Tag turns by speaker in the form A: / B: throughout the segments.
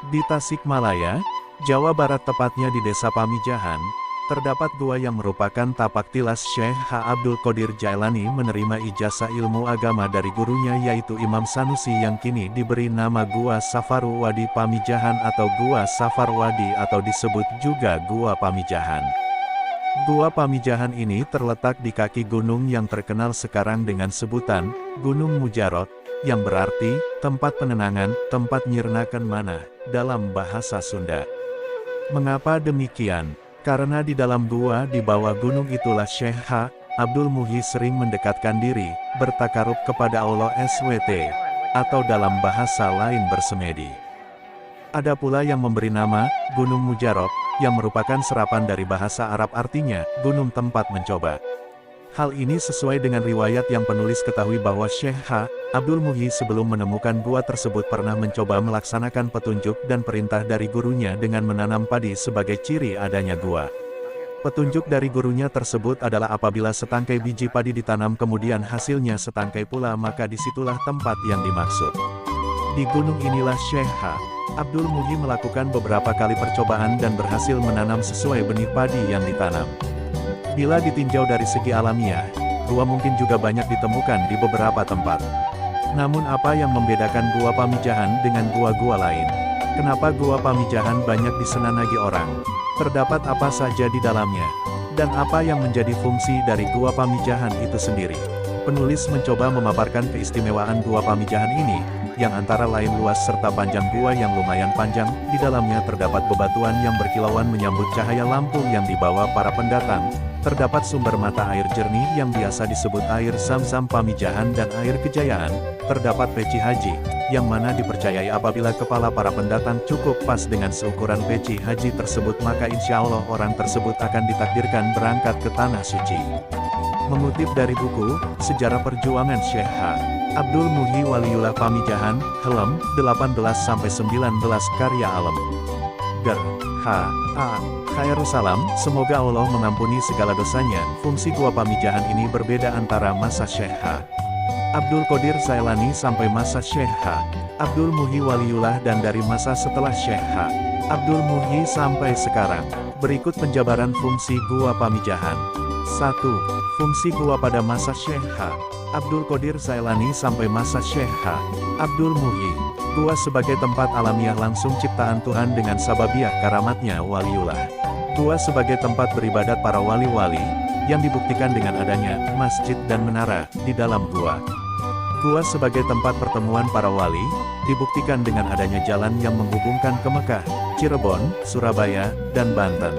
A: Di Tasikmalaya, Jawa Barat tepatnya di Desa Pamijahan, terdapat gua yang merupakan tapak tilas Syekh H. Abdul Qadir Jailani menerima ijazah ilmu agama dari gurunya yaitu Imam Sanusi yang kini diberi nama Gua Safarul Wadi Pamijahan atau Gua Safar Wadi atau disebut juga Gua Pamijahan. Gua Pamijahan ini terletak di kaki gunung yang terkenal sekarang dengan sebutan Gunung Mujarot, yang berarti tempat penenangan, tempat nyirnakan mana, dalam bahasa Sunda. Mengapa demikian? Karena di dalam gua di bawah gunung itulah Syekh H. Abdul Muhyi sering mendekatkan diri, bertakarub kepada Allah SWT, atau dalam bahasa lain bersemedi. Ada pula yang memberi nama Gunung Mujarot, yang merupakan serapan dari bahasa Arab artinya gunung tempat mencoba. Hal ini sesuai dengan riwayat yang penulis ketahui bahwa Syekh H. Abdul Muhyi sebelum menemukan gua tersebut pernah mencoba melaksanakan petunjuk dan perintah dari gurunya dengan menanam padi sebagai ciri adanya gua. Petunjuk dari gurunya tersebut adalah apabila setangkai biji padi ditanam kemudian hasilnya setangkai pula maka disitulah tempat yang dimaksud. Di gunung inilah Syekh H. Abdul Muhyi melakukan beberapa kali percobaan dan berhasil menanam sesuai benih padi yang ditanam. Bila ditinjau dari segi alamiah, gua mungkin juga banyak ditemukan di beberapa tempat. Namun apa yang membedakan Gua Pamijahan dengan gua-gua lain? Kenapa Gua Pamijahan banyak disenangi orang? Terdapat apa saja di dalamnya? Dan apa yang menjadi fungsi dari Gua Pamijahan itu sendiri? Penulis mencoba memaparkan keistimewaan Gua Pamijahan ini, yang antara lain luas serta panjang gua yang lumayan panjang, di dalamnya terdapat bebatuan yang berkilauan menyambut cahaya lampu yang dibawa para pendatang. Terdapat sumber mata air jernih yang biasa disebut air Zam-Zam Pamijahan dan air Kejayaan. Terdapat peci haji, yang mana dipercayai apabila kepala para pendatang cukup pas dengan seukuran peci haji tersebut maka insya Allah orang tersebut akan ditakdirkan berangkat ke Tanah Suci. Mengutip dari buku, Sejarah Perjuangan Syekh H. Abdul Muhyi Waliullah Pamijahan, Helm, 18-19 karya Alam. Ger. H. A. Khairusalam, semoga Allah mengampuni segala dosanya. Fungsi Gua Pamijahan ini berbeda antara masa Syekh H. Abdul Qadir Jailani sampai masa Syekh H. Abdul Muhyi Waliullah dan dari masa setelah Syekh H. Abdul Muhyi sampai sekarang. Berikut penjabaran fungsi Gua Pamijahan. 1. Fungsi gua pada masa Syekh H. Abdul Qadir Jailani sampai masa Syekh H. Abdul Muhyi. Gua sebagai tempat alamiah langsung ciptaan Tuhan dengan sababiah karamatnya waliullah. Gua sebagai tempat beribadat para wali-wali, yang dibuktikan dengan adanya masjid dan menara di dalam gua. Gua sebagai tempat pertemuan para wali, dibuktikan dengan adanya jalan yang menghubungkan ke Mekah, Cirebon, Surabaya, dan Banten.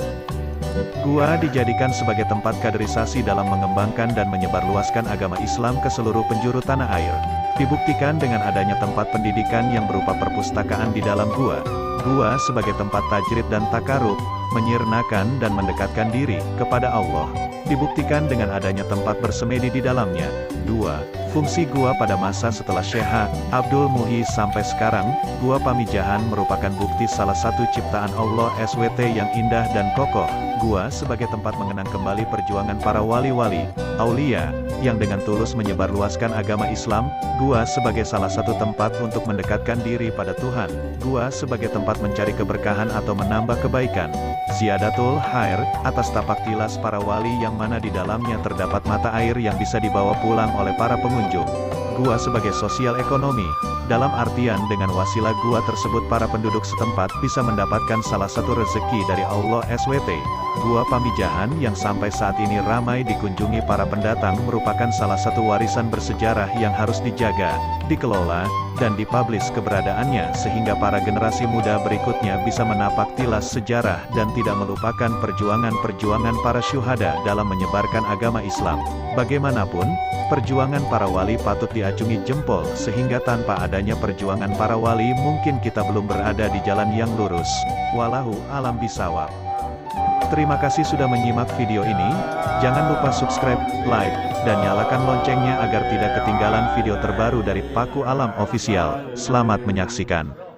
A: Gua dijadikan sebagai tempat kaderisasi dalam mengembangkan dan menyebarluaskan agama Islam ke seluruh penjuru tanah air. Dibuktikan dengan adanya tempat pendidikan yang berupa perpustakaan di dalam gua. Gua sebagai tempat tajrid dan takarub, menyirnakan dan mendekatkan diri kepada Allah. Dibuktikan dengan adanya tempat bersemedi di dalamnya. 2. Fungsi gua pada masa setelah Syekh H. Abdul Muhyi sampai sekarang, Gua Pamijahan merupakan bukti salah satu ciptaan Allah SWT yang indah dan kokoh. Gua sebagai tempat mengenang kembali perjuangan para wali-wali, aulia, yang dengan tulus menyebarluaskan agama Islam. Gua sebagai salah satu tempat untuk mendekatkan diri pada Tuhan. Gua sebagai tempat mencari keberkahan atau menambah kebaikan. Ziyadatul Khair, atas tapak tilas para wali yang mana di dalamnya terdapat mata air yang bisa dibawa pulang oleh para pengunjung. Gua sebagai sosial ekonomi, dalam artian dengan wasilah gua tersebut para penduduk setempat bisa mendapatkan salah satu rezeki dari Allah SWT. Gua Pamijahan yang sampai saat ini ramai dikunjungi para pendatang merupakan salah satu warisan bersejarah yang harus dijaga, dikelola, dan dipublish keberadaannya sehingga para generasi muda berikutnya bisa menapak tilas sejarah dan tidak melupakan perjuangan-perjuangan para syuhada dalam menyebarkan agama Islam. Bagaimanapun, perjuangan para wali patut diacungi jempol sehingga tanpa adanya perjuangan para wali mungkin kita belum berada di jalan yang lurus. Wallahu a'lam bishawab. Terima kasih sudah menyimak video ini. Jangan lupa subscribe, like, dan nyalakan loncengnya agar tidak ketinggalan video terbaru dari Paku Alam Official. Selamat menyaksikan.